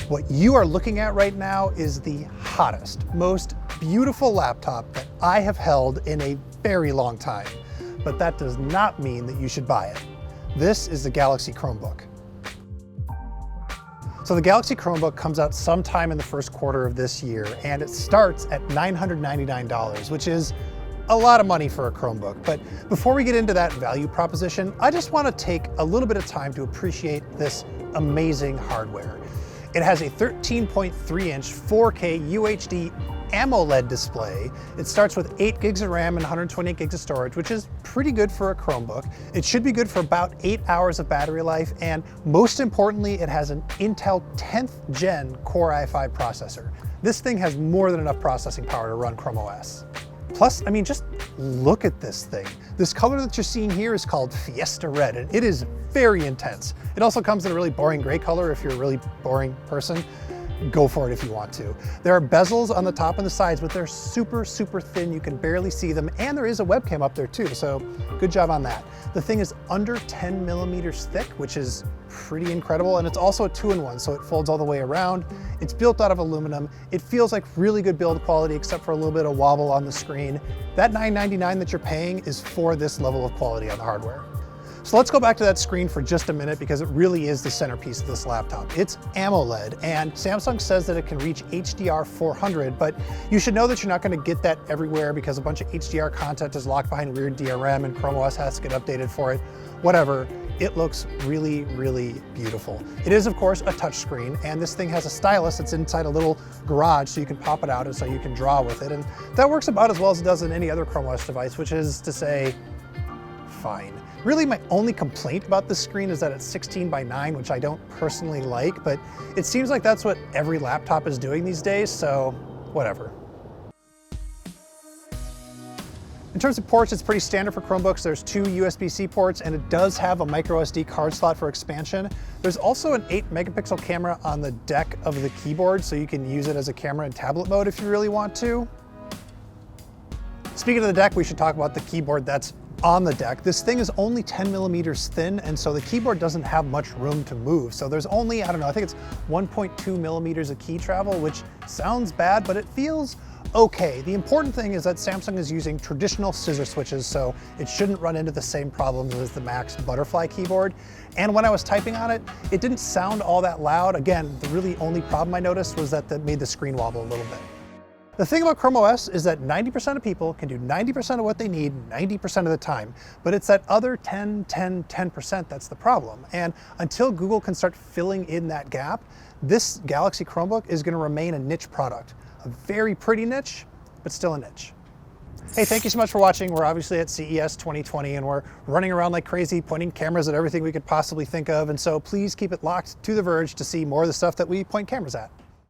What you are looking at right now is the hottest, most beautiful laptop that I have held in a very long time. But that does not mean that you should buy it. This is the Galaxy Chromebook. So the Galaxy Chromebook comes out sometime in the first quarter of this year, and it starts at $999, which is a lot of money for a Chromebook. But before we get into that value proposition, I just want to take a little bit of time to appreciate this amazing hardware. It has a 13.3-inch 4K UHD AMOLED display. It starts with 8 gigs of RAM and 128 gigs of storage, which is pretty good for a Chromebook. It should be good for about 8 hours of battery life, and most importantly, it has an Intel 10th gen Core i5 processor. This thing has more than enough processing power to run Chrome OS. Plus, I mean, just look at this thing. This color that you're seeing here is called Fiesta Red, and it is very intense. It also comes in a really boring gray color if you're a really boring person. Go for it if you want to. There are bezels on the top and the sides, but they're super, super thin. You can barely see them, and there is a webcam up there too, so good job on that. The thing is under 10 millimeters thick, which is pretty incredible, and it's also a 2-in-1, so it folds all the way around. It's built out of aluminum. It feels like really good build quality, except for a little bit of wobble on the screen. That $999 that you're paying is for this level of quality on the hardware. So let's go back to that screen for just a minute, because it really is the centerpiece of this laptop. It's AMOLED, and Samsung says that it can reach HDR 400, but you should know that you're not going to get that everywhere because a bunch of HDR content is locked behind weird DRM and Chrome OS has to get updated for it. Whatever, it looks really, really beautiful. It is, of course, a touchscreen, and this thing has a stylus that's inside a little garage so you can pop it out and so you can draw with it, and that works about as well as it does in any other Chrome OS device, which is to say, fine. Really, my only complaint about this screen is that it's 16:9, which I don't personally like, but it seems like that's what every laptop is doing these days, so whatever. In terms of ports, it's pretty standard for Chromebooks. There's 2 USB-C ports, and it does have a micro SD card slot for expansion. There's also an 8-megapixel camera on the deck of the keyboard, so you can use it as a camera in tablet mode if you really want to. Speaking of the deck, we should talk about the keyboard that's on the deck. This thing is only 10 millimeters thin, and so the keyboard doesn't have much room to move. So there's only, I don't know, I think it's 1.2 millimeters of key travel, which sounds bad, but it feels okay. The important thing is that Samsung is using traditional scissor switches, so it shouldn't run into the same problems as the Mac's butterfly keyboard. And when I was typing on it, it didn't sound all that loud. Again, the really only problem I noticed was that made the screen wobble a little bit. The thing about Chrome OS is that 90% of people can do 90% of what they need 90% of the time, but it's that other 10% that's the problem. And until Google can start filling in that gap, this Galaxy Chromebook is going to remain a niche product. A very pretty niche, but still a niche. Hey, thank you so much for watching. We're obviously at CES 2020, and we're running around like crazy, pointing cameras at everything we could possibly think of, and so please keep it locked to The Verge to see more of the stuff that we point cameras at.